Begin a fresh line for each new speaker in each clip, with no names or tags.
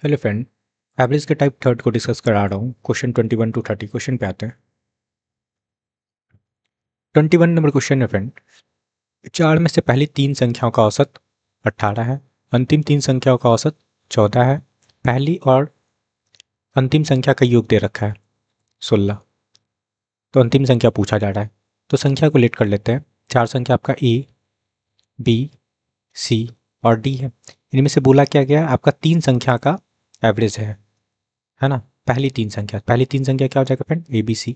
Hello friend. Average के type third को discuss करा रहा हूँ। क्वेश्चन 21 to 30 क्वेश्चन पे आते हैं। 21 नंबर क्वेश्चन है फ्रेंड। चार में से पहली तीन संख्याओं का औसत 18 है। अंतिम तीन संख्याओं का औसत 14 है। पहली और अंतिम संख्या का योग दे रखा है 16। तो अंतिम संख्या पूछा जा रहा है। तो संख्या को लेट कर लेते हैं। चार संख्या आपका ए, बी, सी और डी है। इनमें से बोला क्या गया, आपका तीन संख्या का एवरेज है ना। पहली तीन संख्या क्या हो जाएगा फ्रेंड, ए बी सी।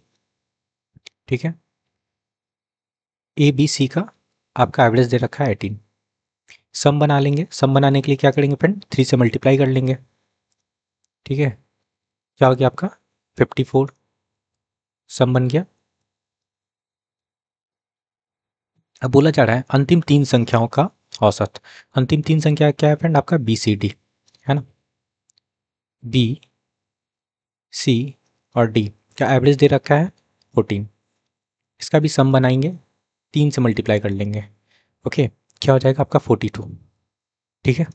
ठीक है, ए बी सी का आपका एवरेज दे रखा है 18। सम बना लेंगे। सम बनाने के लिए क्या करेंगे फ्रेंड, 3 से मल्टीप्लाई कर लेंगे। ठीक है, क्या हो गया आपका 54। सम बन गया। अब बोला जा रहा है अंतिम तीन संख्याओं का औसत। अंतिम तीन संख्या क्या है फ्रेंड, आपका बी सी डी है ना। बी, सी और डी का एवरेज दे रखा है 14। इसका भी सम बनाएंगे, 3 से मल्टीप्लाई कर लेंगे। ओके, क्या हो जाएगा आपका 42। ठीक है,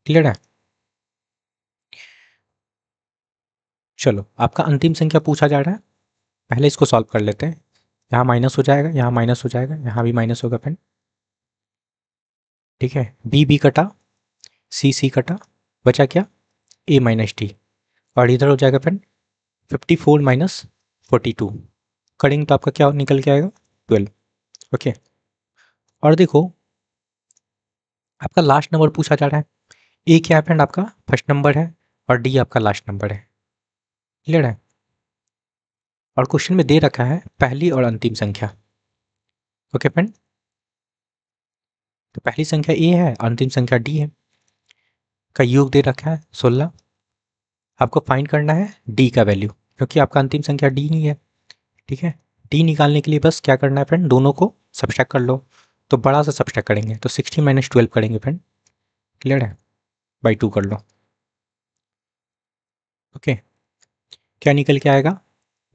क्लियर है। चलो, आपका अंतिम संख्या पूछा जा रहा है, पहले इसको सॉल्व कर लेते हैं। यहाँ माइनस हो जाएगा, यहाँ माइनस हो जाएगा, यहाँ भी माइनस होगा फ्रेंड। ठीक है, बी बी कटा, सी सी कटा, बचा क्या, ए माइनस टी। और इधर हो जाएगा फ्रेंड 54 माइनस 42। करेंगे तो आपका क्या निकल के आएगा 12। ओके, और देखो आपका लास्ट नंबर पूछा जा रहा है। ए क्या है फ्रेंड, आपका फर्स्ट नंबर है और डी आपका लास्ट नंबर है। क्लियर है। और क्वेश्चन में दे रखा है पहली और अंतिम संख्या। ओके फ्रेंड, तो पहली संख्या ए है, अंतिम संख्या डी है, का योग दे रखा है 16। आपको फाइंड करना है डी का वैल्यू, क्योंकि आपका अंतिम संख्या डी नहीं है। ठीक है, डी निकालने के लिए बस क्या करना है फ्रेंड, दोनों को सब्सट्रैक्ट कर लो। तो बड़ा सा सब्सट्रैक्ट करेंगे तो 16 माइनस 12 करेंगे फ्रेंड। क्लियर है, बाई 2 कर लो। ओके, क्या निकल के आएगा,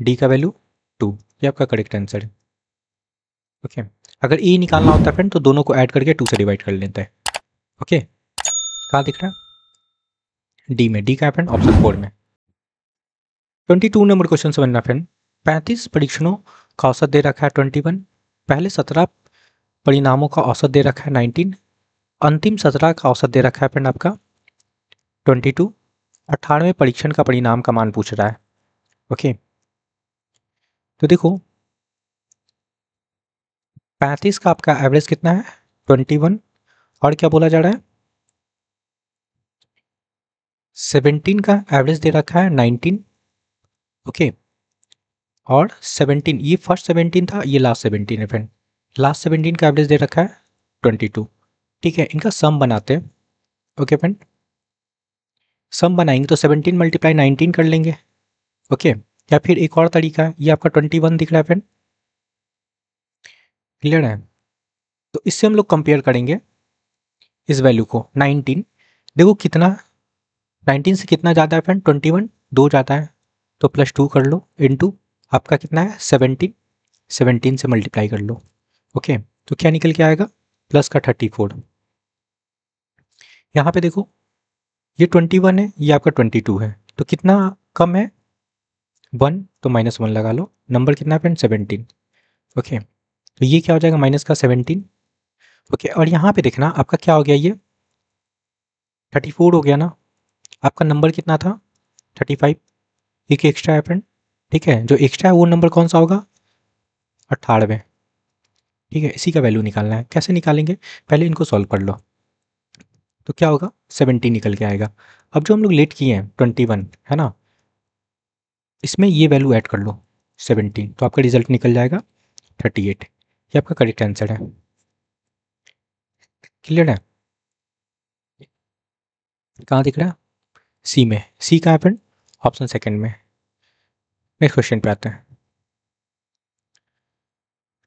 डी का वैल्यू 2। ये आपका करेक्ट आंसर है। ओके, अगर ए निकालना होता है फ्रेंड तो दोनों को ऐड करके 2 से डिवाइड कर लेते हैं। ओके, कहाँ दिख रहा है, डी में। डी का है फ्रेंड ऑप्शन 4 में। 22 नंबर क्वेश्चन समझना फ्रेंड। 35 परीक्षणों का औसत दे रखा है 21। पहले 17 परिणामों का औसत दे रखा है 19। अंतिम 17 का औसत दे रखा है फ्रेंड आपका 22। 18वें परीक्षण का परिणाम का मान पूछ रहा है। ओके, तो देखो 35 का आपका एवरेज कितना है 21। और क्या बोला जा रहा है, 17 का एवरेज दे रखा है 19। ओके, और 17, ये फर्स्ट 17 था, ये लास्ट 17 है फ्रेंड। लास्ट 17 का एवरेज दे रखा है 22। ठीक है, इनका सम बनाते हैं। ओके फ्रेंड, सम बनाएंगे तो 17 मल्टीप्लाई 19 कर लेंगे। ओके, या फिर एक और तरीका है, ये आपका 21 दिख रहा है फ्रेंड। क्लियर है, तो इससे हम लोग कंपेयर करेंगे इस वैल्यू को 19। देखो कितना, 19 से कितना ज़्यादा है फ्रेंड, 21 2 ज़्यादा है, तो +2 कर लो इनटू आपका कितना है 17। 17 से मल्टीप्लाई कर लो। ओके, तो क्या निकल के आएगा, प्लस का 34। यहाँ पे देखो ये 21 है, ये आपका 22 है, तो कितना कम है 1, तो -1 लगा लो। नंबर कितना है फ्रेंड 17। ओके, तो ये क्या हो जाएगा माइनस का 17। ओके, और यहाँ पे देखना आपका क्या हो गया, ये 34 हो गया ना। आपका नंबर कितना था 35, एक एक्स्ट्रा है फ्रेंड। ठीक है, जो एक्स्ट्रा है वो नंबर कौन सा होगा 98। ठीक है, इसी का वैल्यू निकालना है। कैसे निकालेंगे, पहले इनको सॉल्व कर लो। तो क्या होगा 17 निकल के आएगा। अब जो हम लोग लेट किए हैं 21 है ना, इसमें ये वैल्यू ऐड कर लो 17, तो आपका रिजल्ट निकल जाएगा 38। ये आपका करेक्ट आंसर है। क्लियर है, कहाँ दिख रहा है, सी में। सी कहाँ है फ्रेंड, ऑप्शन सेकंड में। नेक्स्ट क्वेश्चन पे आते हैं।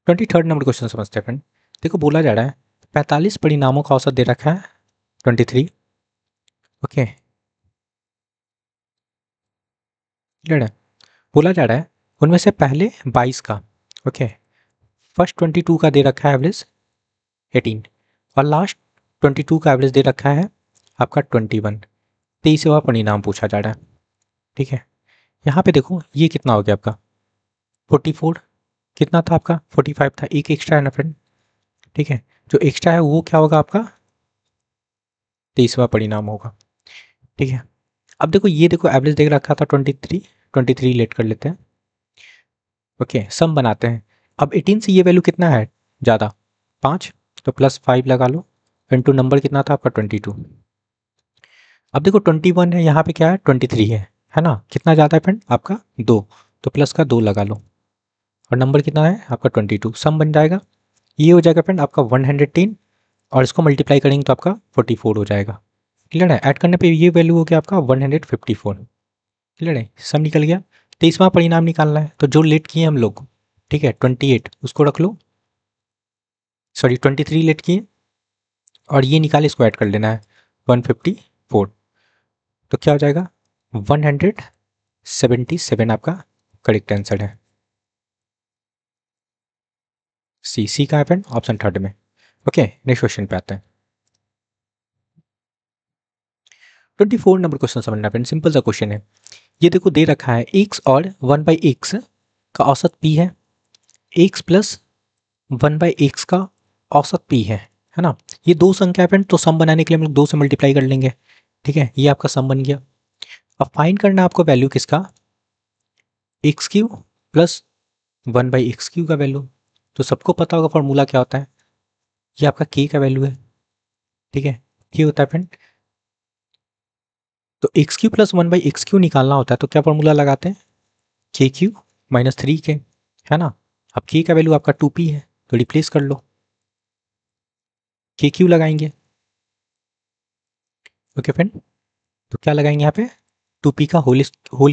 23 नंबर क्वेश्चन समझते हैं फ्रेंड। देखो बोला जा रहा है 45 परिणामों का औसत दे रखा है 23। ओके, क्लियर है। बोला जा रहा है उनमें से पहले 22 का, ओके, फर्स्ट 22 का दे रखा है एवरेज 18, और लास्ट 22 का एवरेज दे रखा है आपका 21। 23वां परिणाम पूछा जा रहा है। ठीक है, यहाँ पे देखो ये कितना हो गया आपका 44, कितना था आपका 45 था, एक एक्स्ट्रा है ना फ्रेंड। ठीक है, जो एक्स्ट्रा है वो क्या होगा आपका 23वां परिणाम होगा। ठीक है, अब देखो ये देखो एवरेज देख रखा था 23 लेट कर लेते हैं। ओके, सम बनाते हैं। अब 18 से ये वैल्यू कितना है ज़्यादा 5, तो +5 लगा लो, इंटू नंबर कितना था आपका 22। अब देखो 21 है, यहाँ पे क्या है 23 है ना, कितना ज़्यादा है फ्रेंड आपका 2, तो प्लस का 2 लगा लो, और नंबर कितना है आपका 22, सम बन जाएगा। ये हो जाएगा फ्रेंड आपका 110, और इसको मल्टीप्लाई करेंगे तो आपका 44 हो जाएगा। क्लियर है, ऐड करने पे ये वैल्यू हो गया आपका 154। क्लियर है, सम निकल गया। 23वां परिणाम निकालना है, तो जो लेट किए हम लोग, ठीक है 28 उसको रख लो, सॉरी 23 लेट किए, और ये निकाले इसको ऐड कर लेना है 154, तो क्या हो जाएगा 177 आपका करेक्ट आंसर है। सी का है फ्रेंड ऑप्शन थर्ड में। ओके, नेक्स्ट क्वेश्चन पे आते हैं। 24 नंबर क्वेश्चन समझना फ्रेंड, सिंपल सा क्वेश्चन है। ये देखो दे रखा है x और 1/x का औसत p है, x प्लस 1/x का औसत p है ना। ये दो संख्या है फ्रेंड, तो सम बनाने के लिए हम लोग 2 से मल्टीप्लाई कर लेंगे। ठीक है, ये आपका सम बन गया। अब फाइंड करना है आपको वैल्यू किसका, x³ प्लस 1/x³ का वैल्यू। तो सबको पता होगा फॉर्मूला क्या होता है, ये आपका k का वैल्यू है। ठीक है, ये होता है फ्रेंड, तो x³ प्लस 1/x³ निकालना होता है, तो क्या फॉर्मूला लगाते हैं k³ माइनस 3k, है ना। अब k का वैल्यू आपका 2p है, तो रिप्लेस कर लो, k³ लगाएंगे। ओके फ्रेंड, तो क्या लगाएंगे यहाँ पे 2p का होल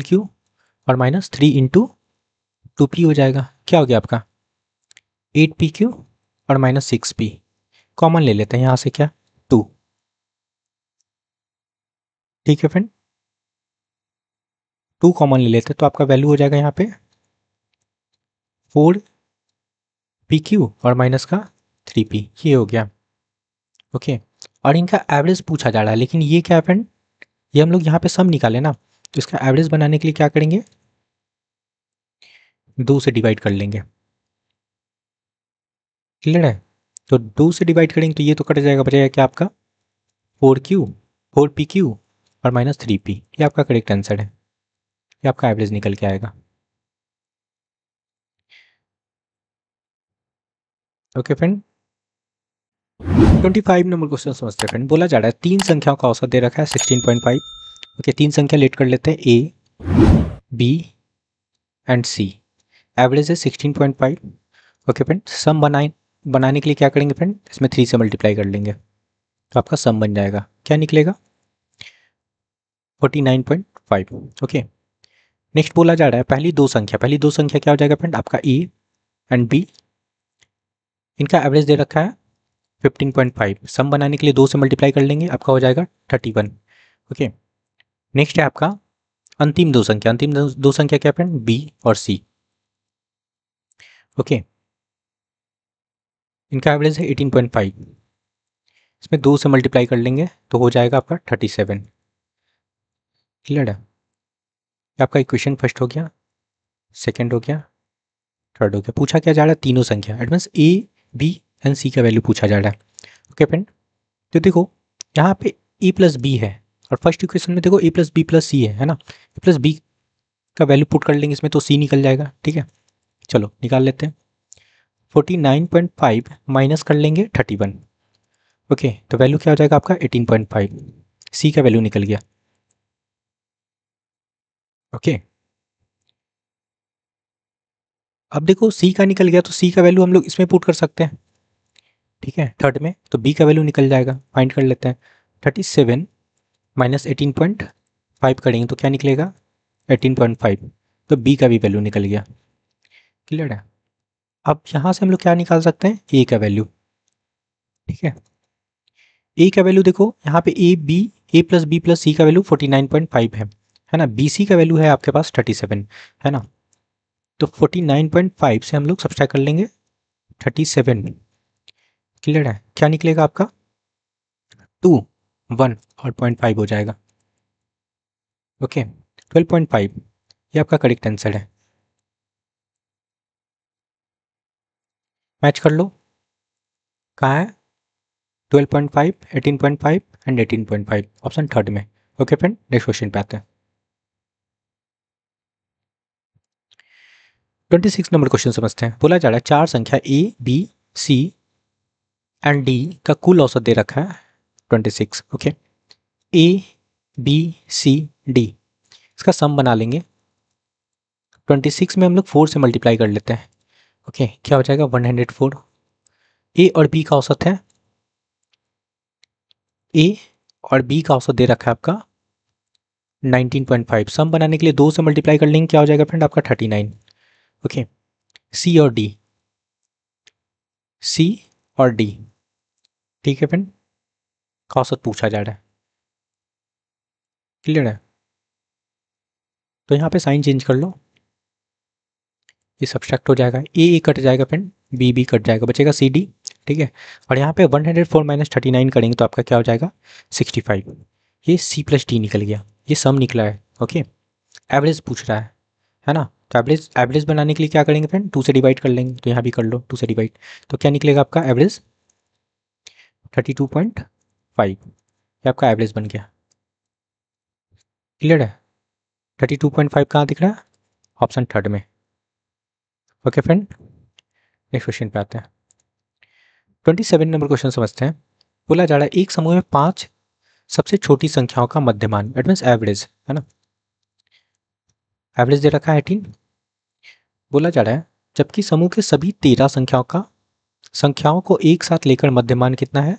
क्यू, और माइनस 3 इंटू 2p हो जाएगा। क्या हो गया आपका 8pq, और माइनस 6p, कॉमन ले लेते हैं यहाँ से, क्या 2। ठीक है फ्रेंड, 2 कॉमन ले लेते हैं, तो आपका वैल्यू हो जाएगा यहाँ पे 4pq, और माइनस का 3p, ये हो गया। ओके, और इनका एवरेज पूछा जा रहा है, लेकिन ये क्या है फ्रेंड, ये हम लोग यहाँ पे सम निकाले ना, तो इसका एवरेज बनाने के लिए क्या करेंगे 2 से डिवाइड कर लेंगे। क्लियर है, तो 2 से डिवाइड करेंगे तो ये तो कट जाएगा, बचेगा क्या आपका 4pq, और माइनस 3p, ये आपका करेक्ट आंसर है, ये आपका एवरेज निकल के आएगा। ओके फ्रेंड, 25 नंबर क्वेश्चन समझते हैं फ्रेंड। बोला जा रहा है 3 संख्याओं का औसत दे रखा है 16.5। ओके, 3 संख्या लेट कर लेते हैं, A B and C, average है 16.5। ओके फ्रेंड, सम बनाने के लिए क्या करेंगे फ्रेंड, इसमें 3 से मल्टीप्लाई कर लेंगे, तो आपका सम बन जाएगा, क्या निकलेगा 49.5। ओके, नेक्स्ट बोला जा रहा है पहली दो संख्या क्या हो जाएगा फ्रेंड आपका ए एंड बी, इनका एवरेज दे रखा है 15.5। सम बनाने के लिए 2 से मल्टीप्लाई कर लेंगे, आपका हो जाएगा 31। ओके, नेक्स्ट है आपका अंतिम दो संख्या क्या फ्रेंड, बी और सी। ओके, इनका एवरेज है 18.5, इसमें 2 से मल्टीप्लाई कर लेंगे तो हो जाएगा आपका 37। क्लियर है, आपका इक्वेशन फर्स्ट हो गया, सेकंड हो गया, थर्ड हो गया। पूछा क्या जा रहा है तीनों संख्या, एट means A B and C का वैल्यू पूछा जा रहा है। ओके फ्रेंड, तो देखो यहाँ पे ए प्लस बी है, और फर्स्ट इक्वेशन में देखो ए प्लस बी प्लस सी है ना, ए प्लस बी का वैल्यू पुट कर लेंगे इसमें, तो सी निकल जाएगा। ठीक है, चलो निकाल लेते हैं, 49.5 माइनस कर लेंगे 31। ओके, तो वैल्यू क्या हो जाएगा आपका 18.5, सी का वैल्यू निकल गया। ओके, अब देखो सी का निकल गया, तो सी का वैल्यू हम लोग इसमें पुट कर सकते हैं। ठीक है, थर्ड में, तो बी का वैल्यू निकल जाएगा, फाइंड कर लेते हैं, 37 माइनस 18.5 करेंगे तो क्या निकलेगा 18.5, तो बी का भी वैल्यू निकल गया। क्लियर है, अब यहाँ से हम लोग क्या निकाल सकते हैं ए का वैल्यू। ठीक है, ए का वैल्यू देखो यहाँ पे ए प्लस बी प्लस सी का वैल्यू 49.5 है ना, बी सी का वैल्यू है आपके पास 37, है ना। तो 49.5 से हम लोग सब्सट्रैक्ट कर लेंगे 37। क्लियर है, क्या निकलेगा आपका 2 1 और 0.5 हो जाएगा। ओके 12.5 ये आपका करेक्ट आंसर है। मैच कर लो, कहाँ है 12.5, 18.5 एंड 18.5 ऑप्शन थर्ड में। ओके फ्रेंड, नेक्स्ट क्वेश्चन पे आते हैं। 26 नंबर क्वेश्चन समझते हैं। बोला जा रहा है चार संख्या A B C and D का कुल औसत दे रखा है 26। Okay, A B C D इसका सम बना लेंगे। 26 में हम लोग 4 से मल्टीप्लाई कर लेते हैं। ओके, क्या हो जाएगा 104। ए और बी का औसत है, ए और बी का औसत दे रखा है आपका 19.5। सम बनाने के लिए 2 से मल्टीप्लाई कर लेंगे, क्या हो जाएगा फ्रेंड आपका 39। ओके, सी और डी, सी और डी, ठीक है फ्रेंड, का औसत पूछा जा रहा है। क्लियर है? तो यहाँ पे साइन चेंज कर लो, ये सब्सट्रैक्ट हो जाएगा, ए कट जाएगा फ्रेंड, बी कट जाएगा, बचेगा सी डी। ठीक है, और यहाँ पे 104 माइनस 39 करेंगे तो आपका क्या हो जाएगा 65। ये सी प्लस डी निकल गया, ये सम निकला है। ओके, एवरेज पूछ रहा है ना, तो एवरेज बनाने के लिए क्या करेंगे फ्रेंड, 2 से डिवाइड कर लेंगे, तो यहाँ भी कर लो 2 से डिवाइड, तो क्या निकलेगा आपका एवरेज 32.5। ये आपका एवरेज बन गया। क्लियर है? 32.5 कहाँ दिख रहा है, ऑप्शन थर्ड में। ओके फ्रेंड, नेक्स्ट क्वेश्चन पे आते हैं। 27 नंबर क्वेश्चन समझते हैं। बोला जा रहा है एक समूह में 5 सबसे छोटी संख्याओं का मध्यमान, इट मीन्स एवरेज, है ना, एवरेज दे रखा है 18। बोला जा रहा है जबकि समूह के सभी 13 संख्याओं को एक साथ लेकर मध्यमान कितना है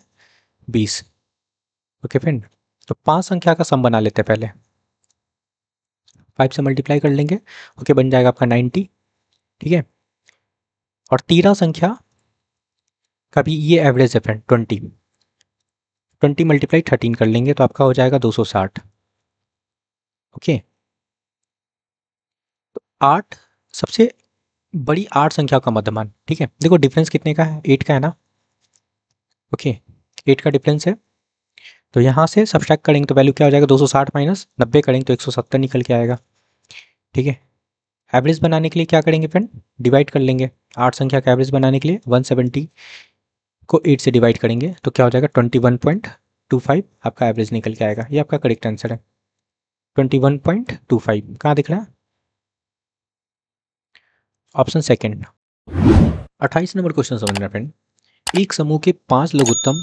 20। ओके फ्रेंड, तो 5 संख्या का सम बना लेते हैं पहले, 5 से मल्टीप्लाई कर लेंगे। ओके, बन जाएगा आपका 90। ठीक है, और 13 संख्या का भी ये एवरेज है फ्रेंड 20। 20 मल्टीप्लाई 13 कर लेंगे तो आपका हो जाएगा 260। ओके, तो 8 सबसे बड़ी 8 संख्या का मध्यमान। ठीक है, देखो डिफरेंस कितने का है, 8 का है ना। ओके, 8 का डिफरेंस है, तो यहाँ से सब्सट्रैक्ट करेंगे तो वैल्यू क्या हो जाएगा 260 माइनस 90 करेंगे तो 170 निकल के आएगा। ठीक है, एवरेज बनाने के लिए क्या करेंगे फ्रेंड, डिवाइड कर लेंगे। 8 संख्या का एवरेज बनाने के लिए 170 को 8 से डिवाइड करेंगे तो क्या हो जाएगा 21.25 आपका एवरेज निकल के आएगा। ये आपका करेक्ट आंसर है 21.25। कहाँ दिख रहा है, ऑप्शन सेकेंड। 28 नंबर क्वेश्चन समझना फ्रेंड। एक समूह के 5 लघुत्तम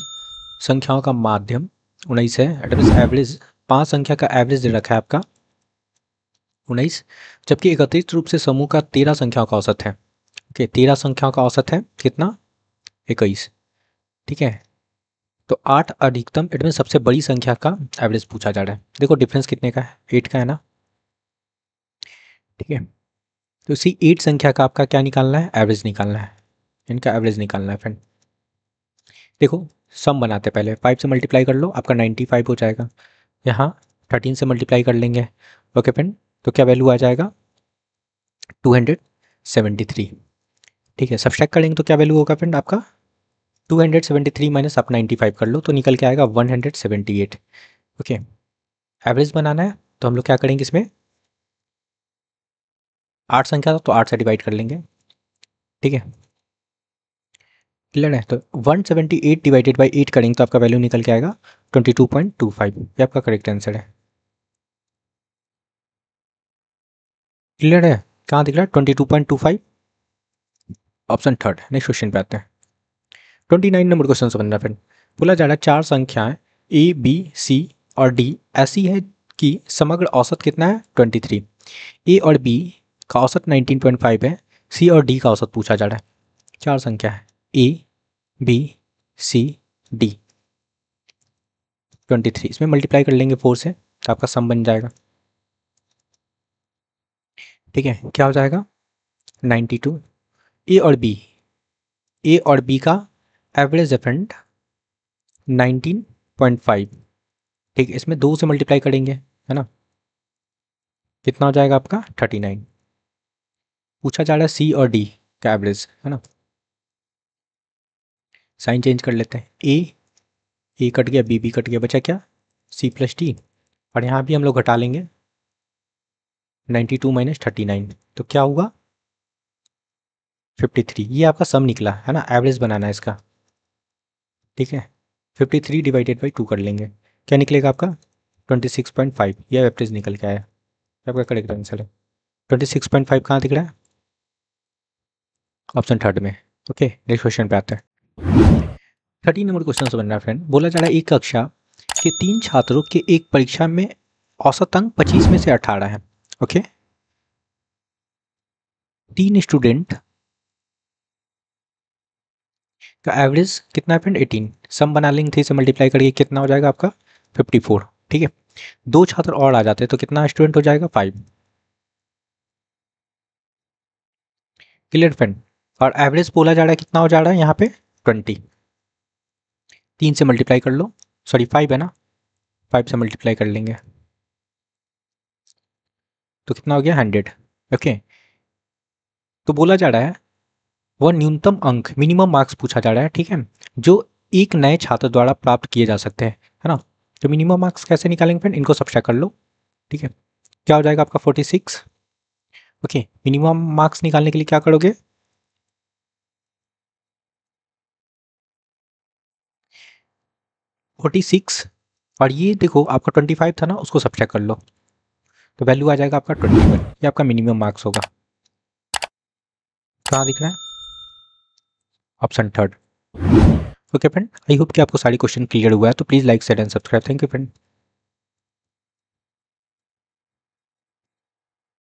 संख्याओं का माध्यम 19 है, एवरेज 5 संख्या का एवरेज दे रखा है आपका 19, जबकि एकत्रित रूप से समूह का 13 संख्याओं का औसत है। ओके, 13 संख्याओं का औसत है कितना 21। ठीक है, तो 8 अधिकतम, इट मीन सबसे बड़ी संख्या का एवरेज पूछा जा रहा है। देखो डिफरेंस कितने का है, 8 का है ना। ठीक है, तो इसी 8 संख्या का आपका क्या निकालना है, एवरेज निकालना है, इनका एवरेज निकालना है फ्रेंड। देखो सम बनाते पहले, 5 से मल्टीप्लाई कर लो आपका 95 हो जाएगा, यहाँ 13 से मल्टीप्लाई कर लेंगे। ओके फ्रेंड, तो क्या वैल्यू आ जाएगा 273। ठीक है, सब्सट्रैक्ट करेंगे तो क्या वैल्यू होगा फ्रेंड आपका 273 माइनस आप 95 कर लो तो निकल के आएगा 178। ओके, एवरेज बनाना है तो हम लोग क्या करेंगे, इसमें 8 संख्या था तो 8 से डिवाइड कर लेंगे। ठीक है, क्लियर है? तो 178 डिवाइडेड बाई 8 करेंगे तो आपका वैल्यू निकल के आएगा 22.25। ये आपका करेक्ट आंसर है। क्लियर है? कहाँ दिख रहा है 22.25, ऑप्शन थर्ड। नेक्स्ट क्वेश्चन पे आते हैं। 29 नंबर क्वेश्चन समझना फ्रेंड। बोला जा रहा है चार संख्याएं ए बी सी और डी ऐसी है कि समग्र औसत कितना है 23। ए और बी का औसत 19.5 है, सी और डी का औसत पूछा जा रहा है। चार संख्या है ए बी सी डी 23, इसमें मल्टीप्लाई कर लेंगे 4 से तो आपका सम बन जाएगा। ठीक है, क्या हो जाएगा 92। ए और बी, ए और बी का एवरेज है फ्रेंड 19.5। ठीक है, इसमें 2 से मल्टीप्लाई करेंगे, है ना, कितना हो जाएगा आपका 39। पूछा जा रहा है सी और डी का एवरेज, है ना, साइन चेंज कर लेते हैं। ए कट गया, बी कट गया, बचा क्या सी प्लस डी, और यहाँ भी हम लोग घटा लेंगे 92 माइनस 39, तो क्या होगा 53। ये आपका सम निकला है ना, एवरेज बनाना है इसका, ठीक है। 53 डिवाइडेड बाई 2 कर लेंगे, क्या निकलेगा आपका 26.5, यह एवरेज निकल के आया, आपका करेक्ट आंसर है। 26.5 कहाँ दिख रहा है, ऑप्शन थर्ड में। ओके, नेक्स्ट क्वेश्चन पे आते हैं। 13 नंबर क्वेश्चन से बन रहा है फ्रेंड, बोला जा रहा है एक कक्षा के 3 छात्रों के एक परीक्षा में औसत अंक 25 में से 18 है। ओके, 3 स्टूडेंट का एवरेज कितना है फ्रेंड 18, सम बना लेंगे 3 से मल्टीप्लाई करके कितना हो जाएगा आपका 54, ठीक है। 2 छात्र और आ जाते हैं तो कितना स्टूडेंट हो जाएगा 5, क्लियर फ्रेंड। और एवरेज बोला जा रहा है कितना हो जा रहा है यहाँ पे 20, 3 से मल्टीप्लाई कर लो, सॉरी 5 है ना, 5 से मल्टीप्लाई कर लेंगे तो कितना हो गया 100। ओके, तो बोला जा रहा है वह न्यूनतम अंक मिनिमम मार्क्स पूछा जा रहा है, ठीक है, जो एक नए छात्र द्वारा प्राप्त किए जा सकते हैं, है ना। तो मिनिमम मार्क्स कैसे निकालेंगे फ्रेंड, इनको सब्ट्रैक्ट कर लो, ठीक है। क्या हो जाएगा आपका 46। ओके, मिनिमम मार्क्स निकालने के लिए क्या करोगे, 46 और ये देखो आपका 25 था ना, उसको सब्ट्रैक्ट कर लो तो वैल्यू आ जाएगा आपका 21, ये आपका मिनिमम मार्क्स होगा। कहाँ दिख रहा है, option third. Okay friend, I hope कि आपको सारी क्वेश्चन क्लियर हुआ है, तो please like share and subscribe. Thank you friend.